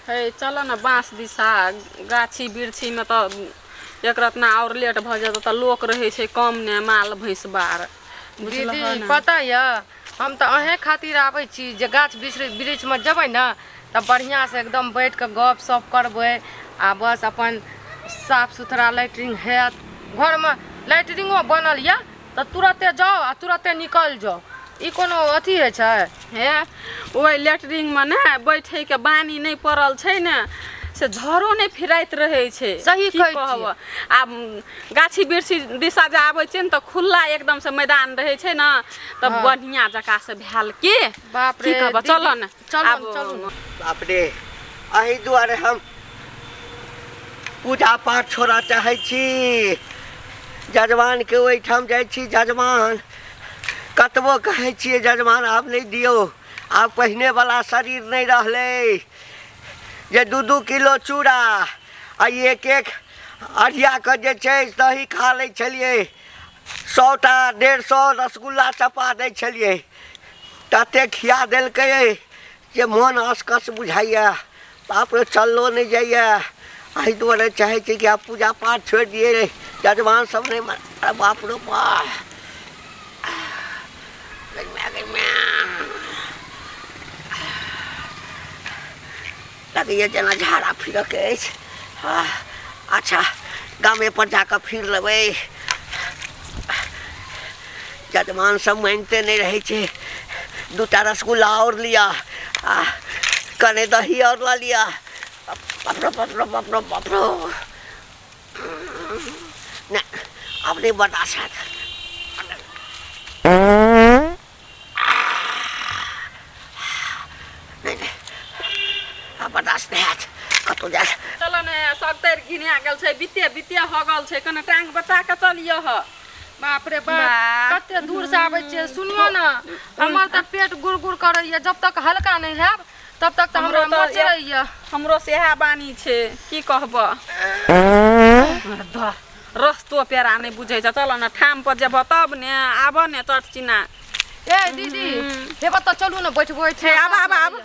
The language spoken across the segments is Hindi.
है चल न बाँस दिशा गाछी बिरछी में तो एक रत्ना और लेट भ जात त लोक रहे छै कम ने माल भैंस बार दीदी पता य हम तो अहे खातिर आवे छी जे गाछ वृक्ष में जबै न तब बढ़िया से एकदम बैठ के गप सप करबै आ बस अपन साफ सुथरा लैट्रिन हैत घर में लैट्रिनो बनल य त तुरते जाओ आ तुरते निकल जाओ ई कोनो अथी है छै हे ओइ लैट्रिन में ने बैठे के बानी नहीं पड़ल छै ने से झरो नहीं फिराइत रहे छै सही कहब आ गाछी बिरछी दिशा जे आबै छै न त खुला एकदम से मैदान रहे छै न त बढ़िया जका से भेल के बाप रे चल न चलू बाप रे अही दुआरे हम पूजा पाठ छोड़ा चाहे छी जजमान के ओहिठाम जाइ छी जजमान कतबो कहै छियै जजमान आब नहीं दियो आब पहिने वाला शरीर नहीं रहले जे 2-2 किलो चूड़ा आ एक अढ़िया के जे छै दही खा लै छलियै 100टा 150 रसगुल्ला चपा दै छलियै तते खिया देलकै जे मन असकस बुझाइया बाप रे चललो नहीं जाइया एहि दुआरे चाहे छी कि आब पूजा पाठ छोड़ दिए जजमान सब नहीं अरे बाप रे बाप लगे जना झाड़ा फिर के अच्छा गामे पर जाकर फिर लेबै जजमान सब मानते नहीं रहे छे 2टा रसगुल्ला और लिया कने दही और ला लिया बापरो ना अपने बता सकते बर्दाश्त नहीं हैत कतौ जा चल ने सकतर घिना गेल छै बिते हो गल छै कने टांग बचा के चलियो ह बाप रे बाप कते दूर से आबै छियै सुनियो न हमर त पेट गुड़गुड़ करैया जब तक हल्का नहीं हैब तब तक त हमरा मच रहैया हमरो सेहा बानी छै की कहब रस्तो पेरा नहीं बुझै छ चल न ठाम पर जेब तब ने आब ने चटचिना ए दीदी हेब त चलू न बैठबै छै आब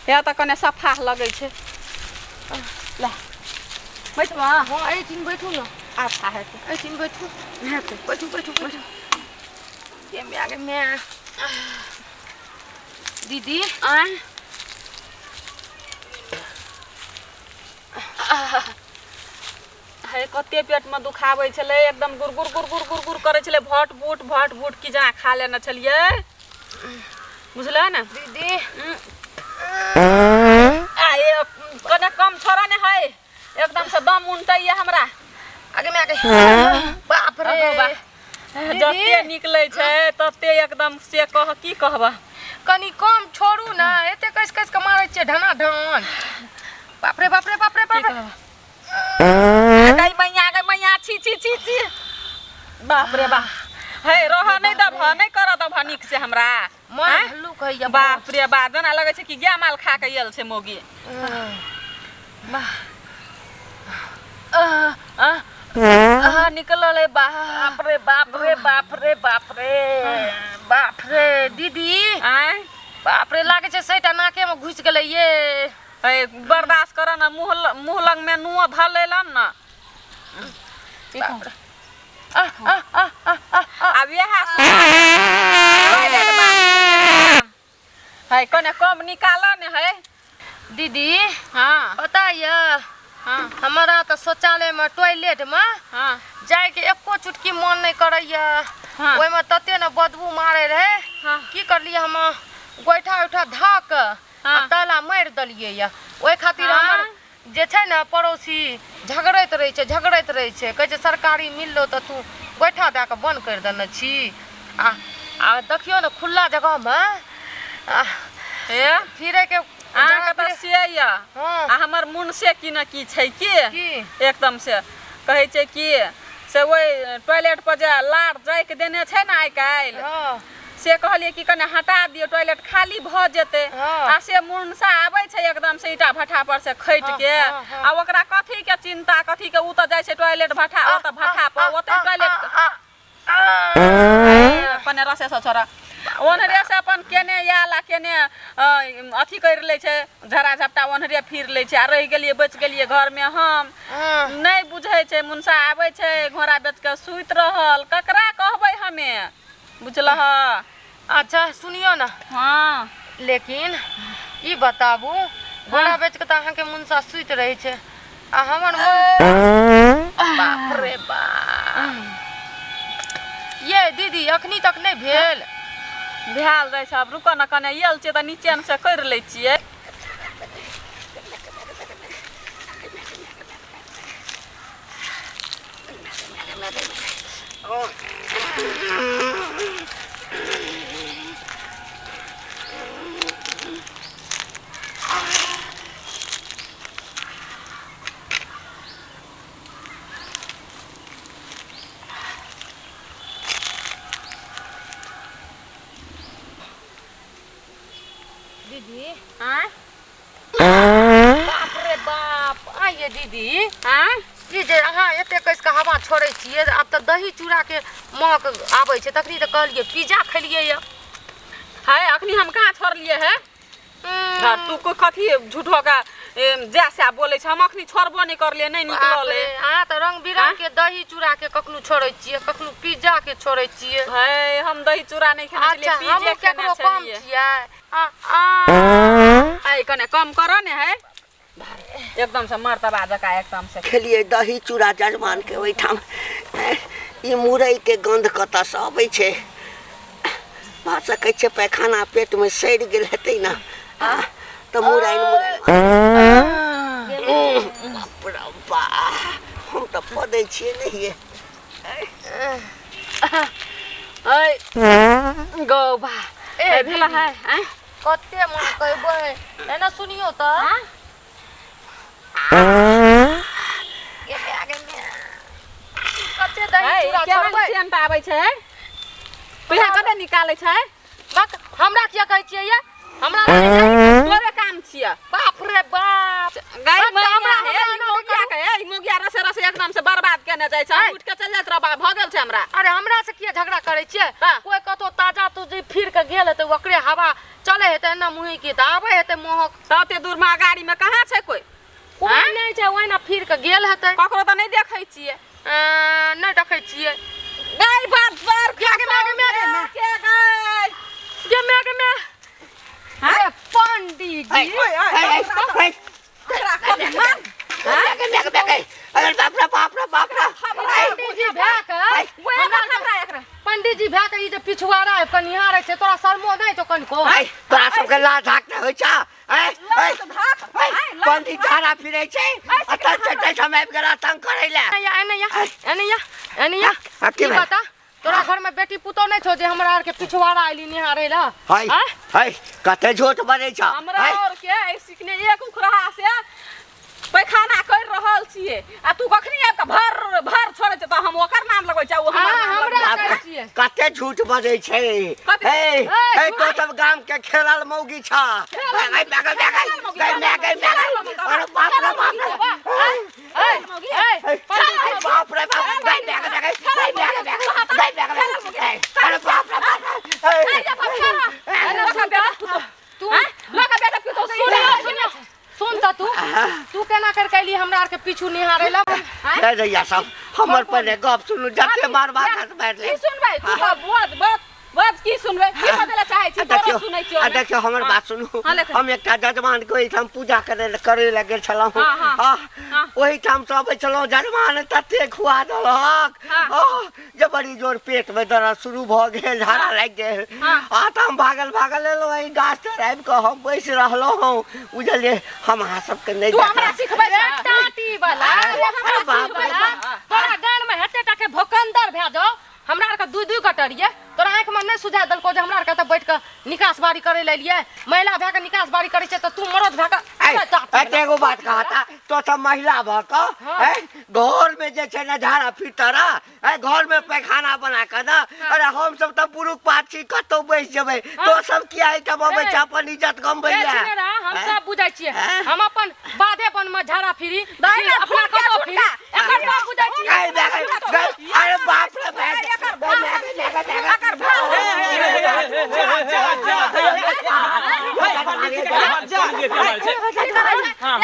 या त कने सफा लगे छै ला बैठबा हां ए तीन बैठू न अच्छा है ए तीन बैठू बैठू के में आगे में दीदी है कते पेट में दुखाबै छले एकदम गुर करे छले भट बूट की जा खा लेना छलिए बुझला ना दीदी आए कने कम छोरा ने है एकदम से दम उनटैया हमरा आगे में आगे बाप रे जते निकलै छै तते एकदम से कह की कहबा कनी कम छोड़ू ना एते कस के मारै छै ढना ढन बाप रे गई मैया छी बाप रे बाप है रह नहीं दब नहीं कर दब निक से हमरा मन हल्लुक है बाप रे बा जना लगे छै कि गे माल खा के आयल छै मोगी निकलल है बाप रे दीदी बाप रे लागे छै सैटा नाके में घुस गेलै ये बर्दाश्त कर ना मुंह लग में नुआ धर लेलन ना अब है कने कम निकालो ने है दीदी हाँ पता है हाँ हमारा तो शौचालय में टॉयलेट में हाँ जाए के एको चुटकी मन नहीं करैया हाँ ओइ में तते न बदबू मारे रहे हाँ की करलिए हम गोइठा धक हाँ ताला मार दलिए या ओइ खातिर हमर जे छै न पड़ोसी झगड़ैत रहे छै कहै छै सरकारी मिललो त तू गोइठा दे के बंद कर देने छी आ देखियो न खुला जगह में फिरे के अहाँ के त से या हाँ आ हमर मुन से की न की छै की एकदम से कहै छै की से ओइ टॉयलेट पर जे लार जाय के देने छै न आइ काल से कहलिए कि कने हटा दियो टॉयलेट खाली भ जेते आ से मुनसा आबै छै एकदम से ईटा भट्ठा पर से खैट के आ ओकरा कथी के चिंता कथी के उ त जाय छै टॉयलेट भट्ठा ओ त भट्ठा पर ओते टॉयलेट कने रसे छोरा ओनहरे से अपन केने याला केने अथी कर ले छे झरा झपटा ओनहरे फिर ले छे आ रह गेलिए बच गेलिए घर में हम नहीं बुझे छे मुनसा आवे छे घोड़ा बेच के सुइत रहल ककरा कहबै हमे बुझलह। अच्छा सुनियो ना। हाँ लेकिन ई बताबू घोड़ा बेच के त अहाँ के मुनसा सुइत रहे छे आ हमर बाप रे बाप। ये दीदी अखनी तक नहीं भेल भेल जाइ छै। अब रुको न कने आयल छियै त नीचे से कर लै छियै। दीदी आय बाप रे बाप आइए दीदी आय ई जे अहाँ एते कस के हवा छोड़े छिए अब त दही चूड़ा के महक आबै छै तखनी त कहलिए पिज्जा खेलिए य है अखनी हम कहाँ छोड़लिए है तू को कथी झूठो का जैसा बोले छ हम अखनी छोड़बो नहीं करलिए नहीं निकलल है। अहाँ त रंग बिरंग के दही चूड़ा के कखनु छोड़े छिए कखनु पिज्जा के छोड़े छिए। है हम दही चूड़ा नहीं खाने के लिए अच्छा पिज्जा हम केकरो खाना कम चाहिए। छिए आई कने कम करो ने है एकदम से मर्तबा जका एकदम से खेलिए दही चूड़ा जजमान के ओहिठाम ई मुरई के गंध कतऽ से अबै छै भऽ सकै छै पैखाना पेट में सड़ि गेल हेतै ना त मुरई बाप रे बाप हम त पदै छियै नहीं गो बा ए भेला है हैं कते मन कहबै एना सुनियो त कते दही चूड़ा छोड़बै सेंट आबै छै पिहा कते निकालै छै बक हमरा किया कहै छियै ये हमरा तोरे काम छियै। बाप रे बाप गाय बक हमरा हमरा है मोगिया के है मोगिया रसे रसे एकदम से बर्बाद केने जाय छै उठ के चल जात रह भ गेल छै हमरा। अरे हमरा से किया झगड़ा करे छियै हाँ। कोई कतो ताजा तो जे फिर के गेल हेतै ओकरे हवा चले हेतै ना मुही के त आबै हेतै मोहक तते दूर में गाड़ी में कहाँ छै कोई कोई नहीं छै ओइना फिर के गेल हेतै ककरो त नहीं देखै छियै नहीं देखै छियै गाय बात बार के मैं के गाय के मैं अरे पंडित जी अरे बाप रे पंडित जी भए के पंडित जी भए के ई जे पिछवाड़ा है कनिहार छै तोरा शर्मो नहीं तो कनको तोरा सबके लाज हाक होइ छ पंडित झाड़ा फिरै छै अतऽ चटै समय गेला तंग करै ले एनिया की बता तोरा घर में बेटी पुतो नहीं छो जे हमरा आर के पिछवाड़ा आइली निहारे ला हाय कते झूठ बनै छ हमरा और के सिखने एक उखरा से पैखाना कर रहल छिए आ तू कखनी आब के भर छोड़े छ त हम ओकर नाम लगबै छ हमरा कहै छियै कते झूठ बजै छै हे तो सब गाम के खेलल मौगी छ अरे बाप रे बाप रे सुन त तू केना कर कैली हमरा आर के पीछू निहारे ला दैया सब हमर पहले गप सुनु जते मार बात बैठ ले सुनबै तू बात की सुनबै की बदला चाहै छी तोरा सुनै छियो आ देखियो हमर बात सुनू हम एकटा जजमान के ओहिठाम पूजा करे लगे गेल छलौ ओहिठाम से अबै छलौ जजमान तते खुआ देलक जे बड़ी जोर पेट में दर्द शुरू भ गेल झाड़ा लाग गेल त हम भागल एलो ई गाछ तर आबि के हम बैस रहलो हूं बुझलिए हम अहाँ सबके नहीं तू हमरा सिखबै टाटी वाला बाप रे तोरा गान में हेते टाके भोकंदर भे जाओ हमरा आर के दू कटरिए तोरा आंख में नहीं सुझा दलको जे हमरा आर के त बैठ के निकास बारी करे ले लिए महिला भे के निकास बारी करे छै त तू मरद भे के एगो बात कहता तो सब महिला भ के घर में जे छै ना झाड़ा फिटरा घर में पैखाना बना के ना अरे हम सब त पुरुष पात छी कतो बैस जेबै तो सब किया आइटम अबै छै अपन इज्जत गमबै ले हम सब बुझै छियै हम अपन बाधेपन में झाड़ा फिरी अपना कतो फिरी एकर बात बुझै छियै अरे बाप रे के मारे छे हां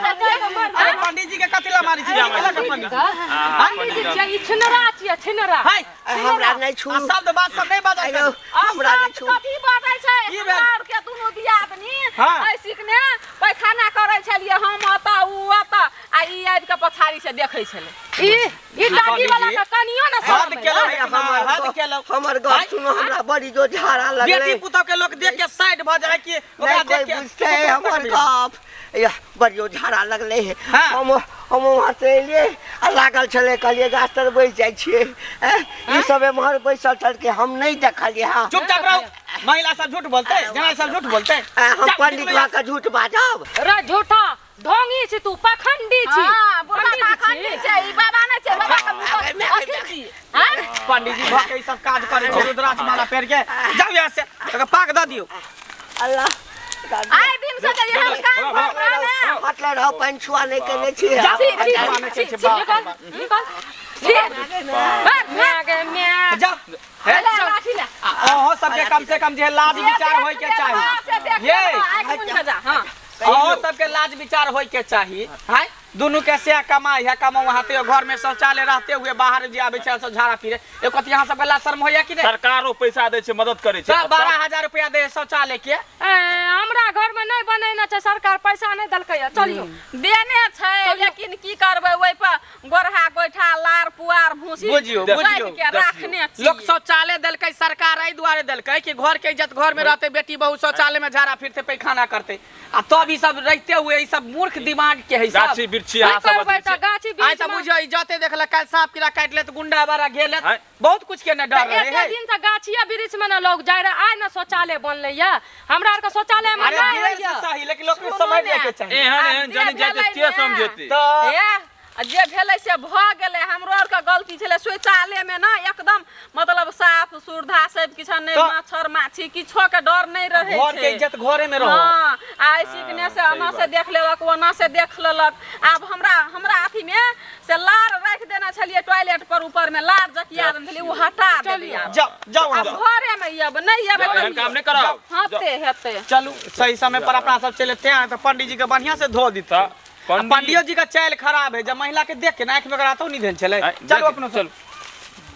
अरे पंडित जी के कथिला मारी छी केला के पंडित पंडित जी ई छिनरा छिए छिनरा हाय हमरा नहीं छू शब्द बात सब नहीं बाजै आयो हमरा नहीं छू कथी बाजै छै की भेल? हमरा के दुनू दियादनी हाँ। ऐ सिकने पैखाना करै छलिए हम अता उ अता आ ई आबि के पछाड़ी से देखै छले ई दादी वाला के कनियो न हद केलो हमर केलो हमर गप सुनो हमरा बड़ी जो झाड़ा लगले बेटी पुतौ के लोग देख के साइड भ जाय कि ओकरा नहीं देख कोई के बुझते है हमर गप या बड़ियो झाड़ा लगले है हाँ। हम वहाँ से एलिए आ लागल छले कहलिए गाछ तर बैस जाइ छिए ई सब एम्हर बैसल छल के हम नहीं देखलिए हाँ चुपचाप रहो महिला सब झूठ बोलते जनाई सब झूठ बोलते हम पंडित बा का झूठ बाजब रे झूठा ढोंगी छी तू पखंडी छी हां बोला पाखंडी छै ई बाबा नै छै बाबा के मुंह अथी छी हैं पंडित जी भके ई सब काज करे छै रुद्राक्ष माला पहिर के जाओ यहाँ से ओकरा पाक द दियो अल्लाह आइ दिन से जे हम काम कर रहे हैं मतलब रहो पंछुआ नहीं केने छी जाओ लाठी ले ओहो सबके कम से कम जे लाज विचार होय के चाहिए ये ओहो सबके लाज विचार होय के चाहिए हैं दोनों कैसे कमाई है कमाओ वहां घर में शौचालय रहते हुए बाहर जे आबे छै सब झाड़ा फिरे एक कत यहां सबके लाज शर्म होया कि नहीं सरकारो पैसा दे छै मदद करे छै 12,000 रुपया दे शौचालय के हमरा घर में नहीं बनेना छै सरकार पैसा नहीं दलकै चलियो देने छै लेकिन की करबै ओइ पर गोरहा गोइठा लार पुआर भूसी बुझियो के रखने छी लोग शौचालय देलकै सरकार एहि दुआरे देलकै कि घर के इज्जत घर में रहते बेटी बहू शौचालय में झाड़ा फिरते पैखाना करते आ तब ई सब रहते हुए ई सब मूर्ख दिमाग के है सब गाछी बिरछी आ सब गाछी आई त बुझियो इज्जते देखला काल सांप कीड़ा काट ले त गुंडा बारा घेर ले बहुत कुछ के न डर रहे एक है दिन से गाछिया वृक्ष में न लोग जाय रहे आइ न शौचालय बनले या हमरा आर के शौचालय में अरे नहीं घेर से होइया सही लेकिन लोग के समझ ले के चाहिए एहन जनी जाते के समझेते तो जे भेलै से भ गेलै हमरो आर के गलती छलै शौचालय में ना एकदम मतलब साफ सुरधा सब किछ नै तो- मच्छर माछी किछो के डर नै रहै छै घर के इज्जत घरे में रहो हां आइ सिकने से अना से देख लेलक ओना से देख लेलक आब हमरा अथी में से लार राख देना छलिए टॉयलेट पर ऊपर में लार जकिया देन छलिए उ हटा देलिए जाओ जाओ अब घरे में अब नहीं अब एहन काम नहीं कराओ हेते हेते चलू सही समय पर अपना सब चलते हैं तो पंडित जी के बढ़िया से धो दीता पंडियो जी का चाल खराब है जब महिला के देख के ना आंख में कराता नहीं देन चले चलो अपना चलो